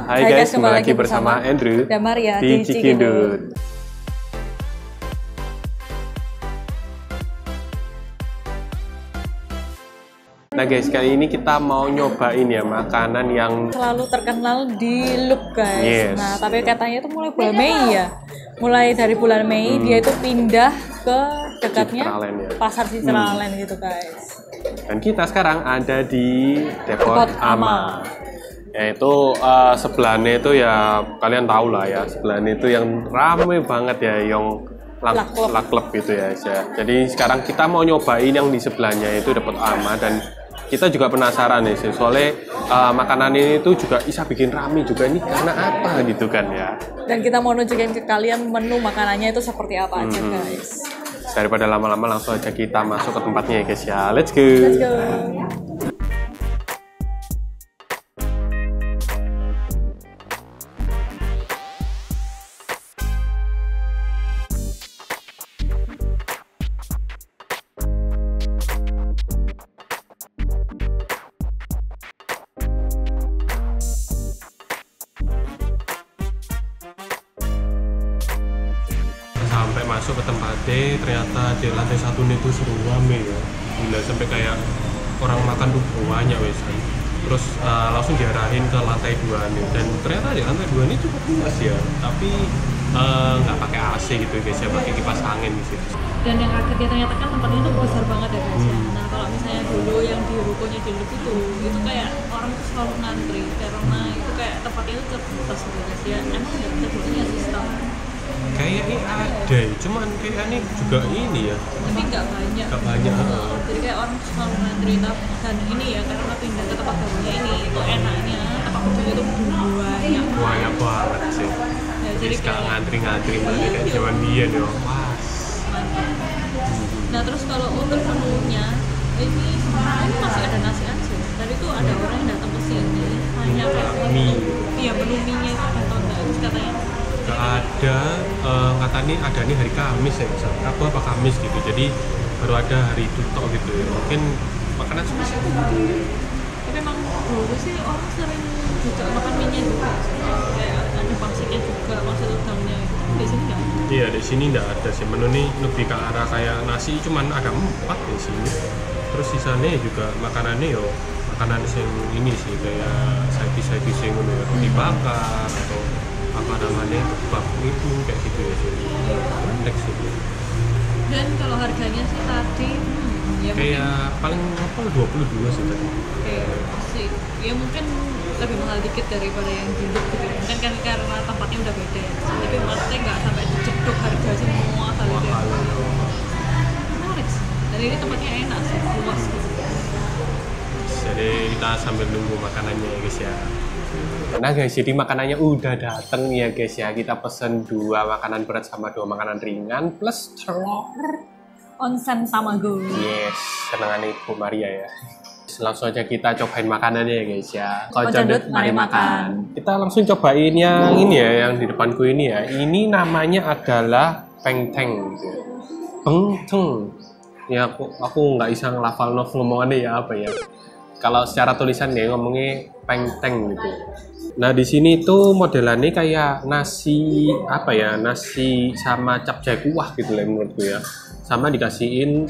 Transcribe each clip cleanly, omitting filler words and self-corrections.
Hai guys, kembali lagi bersama Andrew dan Maria di Cikindut. Nah guys, kali ini kita mau nyobain ya makanan yang selalu terkenal di Look guys. Yes. Nah, tapi katanya itu mulai bulan Mei ya. Mulai dari bulan Mei dia itu pindah ke dekatnya Citraland ya. Pasar Citraland gitu guys. Dan kita sekarang ada di Depot Ama. Yaitu sebelahnya itu ya kalian tahu lah ya, sebelahnya itu yang rame banget ya, yang laklep gitu ya. Jadi sekarang kita mau nyobain yang di sebelahnya itu Depot Ama, dan kita juga penasaran nih sih, soalnya makanan ini tuh juga bisa bikin rame juga, ini karena apa gitu kan ya. Dan kita mau nunjukin ke kalian menu makanannya itu seperti apa aja guys. Daripada lama-lama langsung aja kita masuk ke tempatnya ya guys ya. Let's go. Let's go. Sampai masuk ke tempatnya, ternyata di lantai satu itu seru rame ya. Gila, sampai kayak orang makan tuh banyak wes kan. Terus langsung diarahin ke lantai 2 nih, dan ternyata di lantai 2 ini cukup luas ya, tapi nggak pakai AC gitu guys ya, pakai kipas angin gitu. Dan yang kagetnya ternyata kan tempatnya itu besar banget ya guys ya. Nah, kalau misalnya dulu yang di rukonya di Look itu kayak orang tuh selalu ngantri karena itu kayak tempatnya itu terbatas gitu guys ya. Emang nggak bisa punya sistem. Kayaknya ada, cuman kayaknya juga ini ya. Tapi nggak banyak. Nggak banyak. Jadi kayak orang tuh selalu ngantri, dan ini ya karena pindah ke tempat barunya ini itu enaknya tempat barunya itu banyak. Banyak banget sih. Ya, Jadi sekarang ngantri-ngantri banget kayak zaman dia dong. Wah. Nah terus kalau untuk menunya ini sebenarnya masih ada nasi aja. Tadi tuh ada orang yang datang ke sini hanya kayak mie. Iya, menu mie-nya itu atau enggak, terus katanya Gak ada, katanya ada nih hari Kamis ya, Rabu apa Kamis gitu, jadi baru ada hari itu tok gitu ya, mungkin makanan spesial. tapi memang dulu sih orang sering juga makan mie-nya juga, kayak ada pangsitnya juga, pangsit udangnya itu. Di sini nggak ada. Iya, di sini nggak ada sih, menu nih lebih ke arah kayak nasi, cuman ada 4 di sini. Terus sisanya juga makanannya yo makanan yang ini sih, kayak side-dish yang roti bakar atau apa namanya, kebab itu kayak gitu ya sih. Next sih. Dan kalau harganya sih tadi ya Kayak paling apa 22 sih tadi. sih ya mungkin lebih mahal dikit daripada yang di Look gitu. Mungkin kan karena tempatnya udah beda ya. Tapi maksudnya nggak sampai dijeduk harga semua kali itu. Menarik sih. Dan ini tempatnya enak sih, luas gitu. Jadi kita sambil nunggu makanannya ya guys ya. Nah guys, jadi makanannya udah dateng ya guys ya. Kita pesen 2 makanan berat sama 2 makanan ringan plus telur Onsen tamago. Yes, senangan Ibu Maria ya. Langsung aja kita cobain makanannya ya guys ya. Kocondut, mari makan. Kita langsung cobain yang ini ya, yang di depanku ini ya. Ini namanya adalah pengteng gitu ya. Pengteng. Ya aku nggak bisa ngelafal ngomongannya ya apa ya. Kalau secara tulisan ya ngomongnya pengteng gitu. Nah di sini tuh modelannya kayak nasi apa ya, nasi sama capcay kuah gitu lah menurutku ya. Sama dikasihin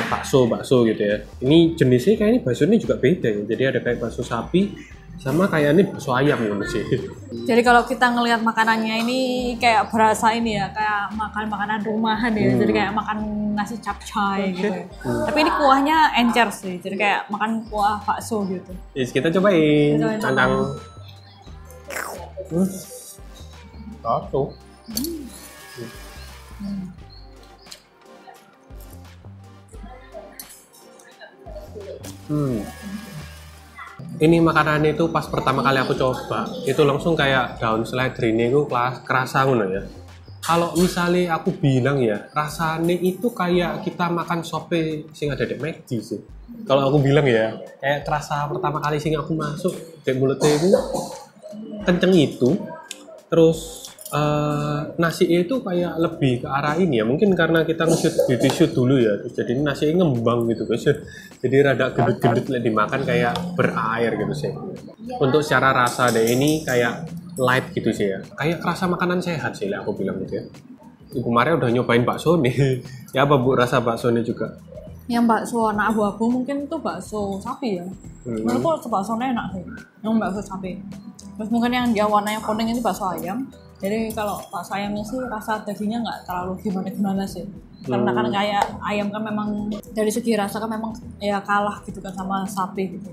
bakso gitu ya. Ini jenisnya kayaknya baksonya juga beda ya. Jadi ada kayak bakso sapi sama kayaknya bakso ayam gitu sih. Jadi kalau kita ngelihat makanannya ini kayak berasa ini ya, kayak makan makanan rumahan ya. Jadi kayak makan nasi capcay gitu ya. Tapi ini kuahnya encer sih. Jadi kayak makan kuah bakso gitu. Yes, kita cobain. Tantang. Satu. Ini makanannya itu pas pertama kali aku coba itu langsung kayak daun seledri ini itu kerasa ngono ya. Kalau misalnya aku bilang ya rasanya itu kayak kita makan sope sing ada di McD sih. Kalau aku bilang ya kayak kerasa pertama kali sing aku masuk di mulutnya itu kenceng itu. Terus nasi itu kayak lebih ke arah ini ya, mungkin karena kita nge-shoot beauty shoot dulu ya, terus jadi nasi ngembang gitu guys, jadi rada gendut-gendut dimakan kayak berair gitu sih. Untuk secara rasa deh ini kayak light gitu sih ya. Kayak kerasa makanan sehat sih lah aku bilang gitu ya. Ibu Maria udah nyobain bakso nih. Ya apa Bu rasa bakso ini juga? Yang bakso warna abu-abu mungkin itu bakso sapi ya. Menurutku baksonya enak sih. Yang bakso sapi. Terus mungkin yang dia warnanya kuning ini bakso ayam. Jadi kalau bakso ayamnya sih rasa dagingnya nggak terlalu gimana-gimana sih. Karena kan kayak ayam kan memang dari segi rasa kan memang ya kalah gitu kan sama sapi gitu.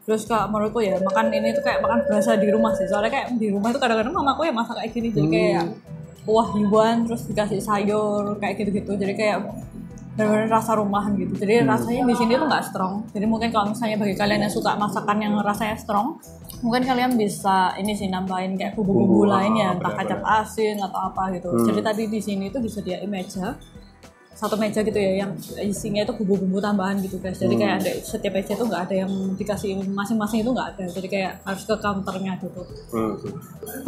Terus kalau menurutku ya makan ini tuh kayak makan berasa di rumah sih. Soalnya kayak di rumah itu kadang-kadang mamaku ya masak kayak gini. Jadi kayak kuah hibuan terus dikasih sayur kayak gitu-gitu. Jadi kayak benar-benar rasa rumahan gitu. Jadi rasanya di sini tuh nggak strong. Jadi mungkin kalau misalnya bagi kalian yang suka masakan yang rasanya strong, mungkin kalian bisa ini sih nambahin kayak bumbu-bumbu lainnya, entah kecap asin atau apa gitu. Jadi tadi di sini tuh disediain meja, satu meja gitu ya, yang isinya itu bumbu-bumbu tambahan gitu guys. Jadi kayak ada setiap meja tuh nggak ada yang dikasih masing-masing itu nggak ada. Jadi kayak harus ke counternya gitu.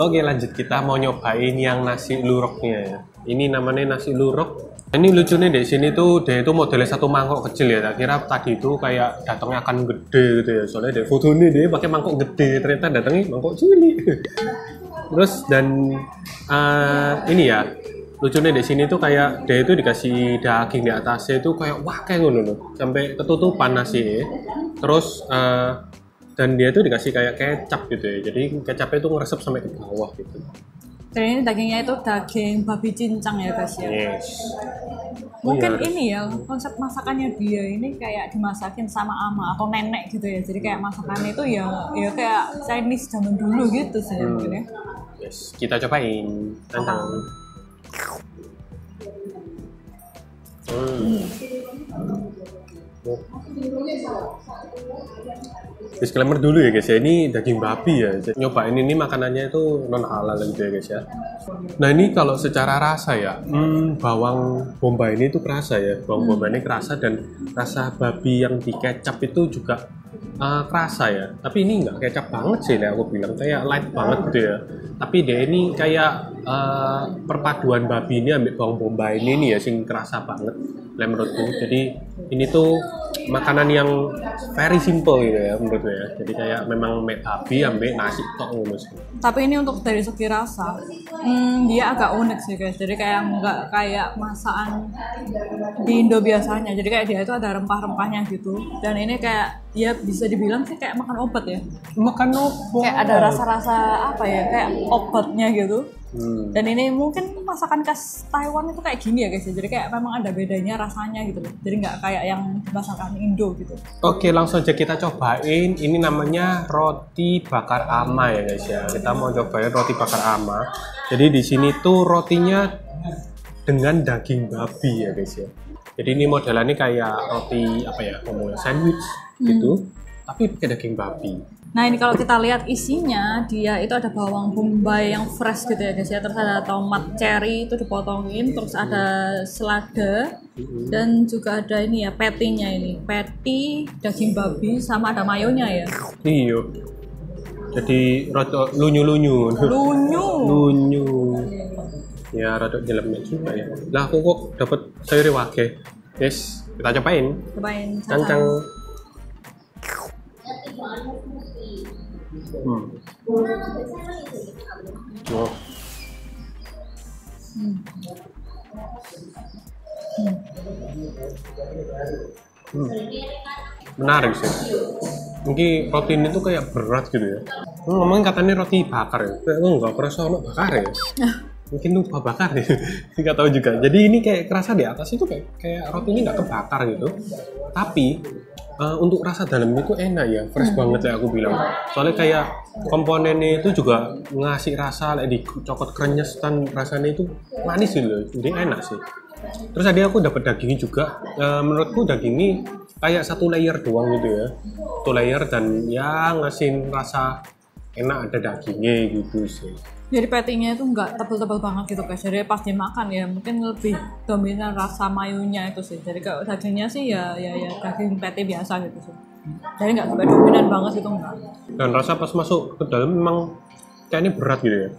Oke lanjut, kita mau nyobain yang nasi luroknya ya. Ini namanya nasi lurok. Ini lucunya di sini tuh dia itu modelnya satu mangkok kecil ya. Tak kira tadi itu kayak datangnya akan gede gitu ya. Soalnya di foto ini dia pakai mangkok gede, ternyata datangnya mangkok cilik. Terus dan ini ya lucunya di sini tuh kayak dia itu dikasih daging di atasnya itu kayak wah kayak ngono loh. Sampai ketutupan nasi. Terus dan dia tuh dikasih kayak kecap gitu ya. Jadi kecapnya itu ngeresep sampai ke bawah gitu. Dan ini dagingnya itu daging babi cincang ya guys ya. Yes. Mungkin ini ya konsep masakannya dia ini kayak dimasakin sama ama atau nenek gitu ya. Jadi kayak masakannya itu ya kayak Chinese zaman dulu gitu sih mungkin ya. Yes, kita cobain. Tantang. Disclaimer dulu ya guys ya, ini daging babi ya. Nyobain ini makanannya itu non halal gitu ya guys ya. Nah ini kalau secara rasa ya, bawang bombay ini tuh kerasa ya. Bawang bombay ini kerasa dan rasa babi yang di kecap itu juga kerasa ya. Tapi ini nggak kecap banget sih ya aku bilang, kayak light banget gitu ya. Tapi dia ini kayak perpaduan babi ini ambil bawang bombay ini ya sing kerasa banget lah menurutku. Jadi ini tuh makanan yang very simple gitu ya menurutku ya. Jadi kayak memang babi ambil nasi tok gitu sih. Tapi ini untuk dari segi rasa, dia agak unik sih guys. Jadi kayak nggak kayak masakan di Indo biasanya. Jadi kayak dia itu ada rempah-rempahnya gitu. Dan ini kayak ya bisa dibilang sih kayak makan obat ya. Makan obat. Kayak ada rasa-rasa apa ya, kayak obatnya gitu. Dan ini mungkin masakan khas Taiwan itu kayak gini ya guys. Jadi kayak memang ada bedanya rasanya gitu loh. Jadi nggak kayak yang masakan Indo gitu. Oke langsung aja kita cobain. Ini namanya roti bakar ama ya guys ya. Kita mau cobain roti bakar ama. Jadi di sini tuh rotinya dengan daging babi ya guys ya. Jadi ini modelannya kayak roti apa ya, ngomongnya sandwich gitu. Tapi pakai daging babi. Nah ini kalau kita lihat isinya, dia itu ada bawang bombay yang fresh gitu ya guys ya. Terus ada tomat cherry itu dipotongin, terus ada selada, dan juga ada ini ya patty-nya ini. Patty, daging babi, sama ada mayonya ya. Iya. Jadi rada lunyu-lunyu. Lunyu. Ya rada jelemnya juga ya. Lah aku kok dapat sayur wake. Yes, kita cobain. Cobain. Cancang. Oh. Menarik sih. Mungkin roti ini tuh kayak berat gitu ya. Ngomongin katanya roti bakar ya. Enggak kerasa ono bakar ya. Mungkin lupa bakar ya. Nggak tahu juga. Jadi ini kayak kerasa di atas itu kayak roti ini nggak kebakar gitu. Tapi untuk rasa dalamnya itu enak ya, fresh banget ya aku bilang. Soalnya kayak komponennya itu juga ngasih rasa kayak dicokot krenyes dan rasanya itu manis gitu loh. Jadi enak sih. Terus tadi aku dapat dagingnya juga. Menurutku daging ini kayak satu layer doang gitu ya. Satu layer dan ya ngasih rasa enak ada dagingnya gitu sih. Jadi patty-nya itu nggak tebal-tebal banget gitu guys. Jadi pas dimakan ya mungkin lebih dominan rasa mayonya itu sih. Jadi kalau dagingnya sih ya daging patty biasa gitu sih. Jadi nggak sampai dominan banget itu enggak. Dan rasa pas masuk ke dalam memang kayaknya berat gitu ya.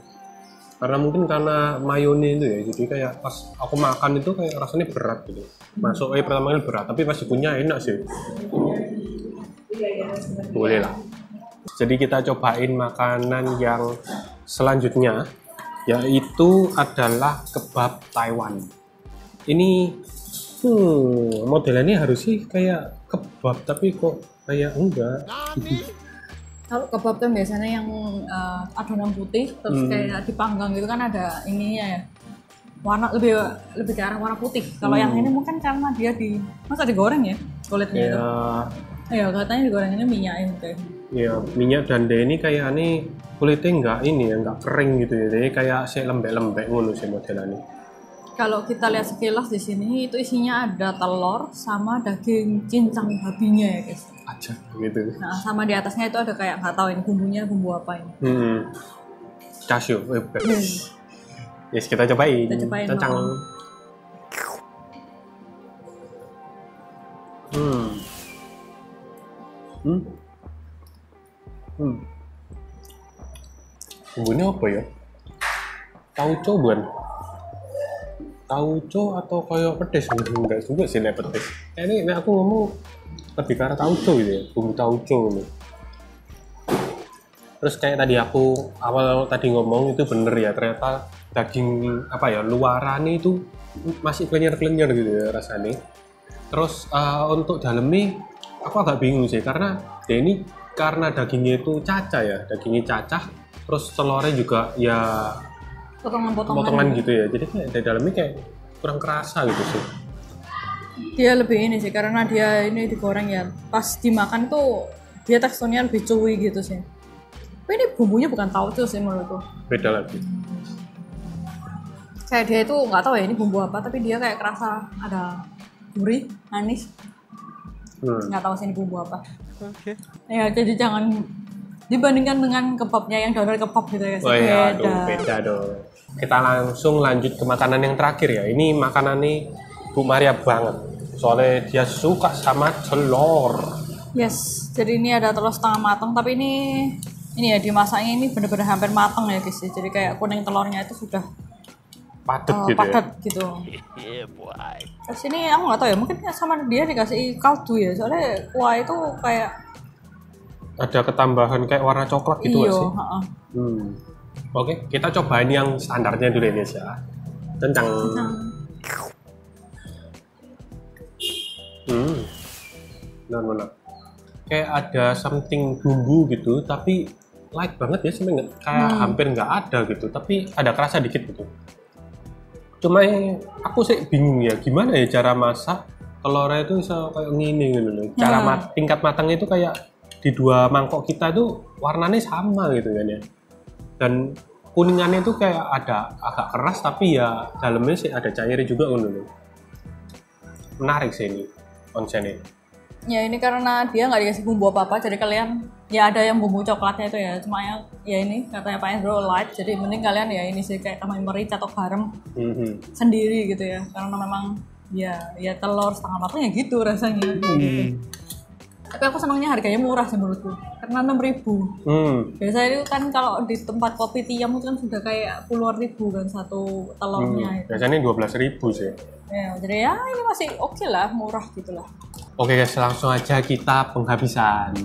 Karena mungkin karena mayonya itu ya. Jadi kayak pas aku makan itu kayak rasanya berat gitu. Masuk pertama kali berat, tapi pas punya enak sih. Boleh lah. Jadi kita cobain makanan yang selanjutnya yaitu adalah kebab Taiwan. Ini modelnya harusnya kayak kebab tapi kok kayak enggak. Kalau kebab kan biasanya yang adonan putih terus kayak dipanggang gitu kan ada ininya ya. Warna lebih ke arah warna putih. Kalau yang ini mungkin karena dia masa digoreng ya kulitnya itu. Ya katanya digoreng ini minyak gitu. Ya minyak dan dia ini kayak ini kulitnya enggak kering gitu ya. Jadi kayak lembek-lembek ngono sih modelannya. Kalau kita lihat sekilas di sini itu isinya ada telur sama daging cincang babinya ya guys. Aja gitu. Nah sama di atasnya itu ada kayak nggak tahu ini bumbunya bumbu apa ini. Cashew. Yes, kita cobain. Cancang. Bumbunya apa ya? Tauco bukan? Tauco atau kayak pedes? Enggak juga sih nek pedes. Ini aku ngomong lebih ke arah tauco gitu ya, bumbu tauco ini. Terus kayak tadi aku awal tadi ngomong itu bener ya, ternyata daging apa ya luarannya itu masih klenyer-klenyer gitu ya rasanya. Terus untuk dalamnya aku agak bingung sih karena ya ini karena dagingnya itu cacah ya, dagingnya cacah. Terus telurnya juga ya potongan gitu ya, jadi kayak dari dalamnya kayak kurang kerasa gitu sih. Dia lebih ini sih karena dia ini digoreng ya, pas dimakan tuh dia teksturnya lebih chewy gitu sih. Tapi ini bumbunya bukan tauco sih menurutku. Beda lagi. Kayak dia itu nggak tahu ya ini bumbu apa, tapi dia kayak kerasa ada gurih, manis. Nggak tahu sih ini bumbu apa. Oke. Ya jadi jangan dibandingkan dengan kebabnya yang donor kebab gitu ya. Beda dong. Kita langsung lanjut ke makanan yang terakhir ya. Ini makanan nih Bu Maria banget. Soalnya dia suka sama telur. Yes, jadi ini ada telur setengah matang, tapi ini ya dimasaknya ini bener-bener hampir matang ya guys. Jadi kayak kuning telurnya itu sudah padat gitu. Terus ini aku nggak tahu ya, mungkin sama dia dikasih kaldu ya. Soalnya kuah itu kayak ada ketambahan kayak warna coklat gitu nggak sih? Oke, kita cobain yang standarnya dulu ya guys ya. Kencang. Benar-benar. Kayak ada something bumbu gitu, tapi light banget ya, sebenarnya kayak hampir nggak ada gitu, tapi ada kerasa dikit gitu. Cuma aku sih bingung ya, gimana ya cara masak telurnya itu bisa kayak gini gitu loh. Cara tingkat matangnya itu kayak di dua mangkok kita tuh warnanya sama gitu kan ya. Dan kuningannya itu kayak ada agak keras tapi ya dalamnya sih ada cairnya juga gitu loh. Menarik sih ini konsepnya. Ya ini karena dia nggak dikasih bumbu apa-apa, jadi kalian ya ada yang bumbu coklatnya itu ya, cuma ya ini katanya Pak Endro light, jadi mending kalian ya ini sih kayak tambahin merica atau garam sendiri gitu ya, karena memang ya telur setengah matang ya gitu rasanya. Gitu. Tapi aku senangnya harganya murah sih menurutku, karena 6.000. Biasanya itu kan kalau di tempat kopi tiam itu kan sudah kayak puluhan ribu kan satu telurnya. Biasanya 12.000 sih. Ya, jadi ya ini masih oke lah, murah gitu lah. Oke guys, langsung aja kita penghabisan.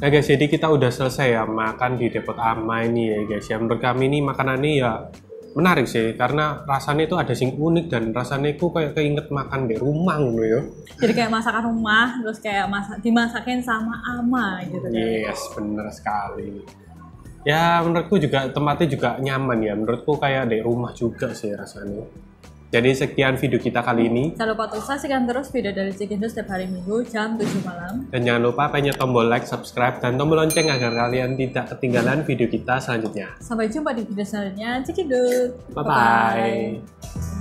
Nah guys, jadi kita udah selesai ya makan di Depot Ama ini ya guys. Ya menurut kami ini makanannya ya menarik sih, karena rasanya itu ada sing unik dan rasanya itu kayak keinget makan di rumah gitu ya. Jadi kayak masakan rumah, terus kayak dimasakin sama ama gitu kan. Yes, bener sekali. Ya menurutku juga tempatnya juga nyaman ya, menurutku kayak di rumah juga sih rasanya. Jadi sekian video kita kali ini. Jangan lupa untuk saksikan terus video dari Cikindo setiap hari Minggu jam 7 malam. Dan jangan lupa pencet tombol like, subscribe, dan tombol lonceng agar kalian tidak ketinggalan video kita selanjutnya. Sampai jumpa di video selanjutnya. Cikindo. Bye-bye.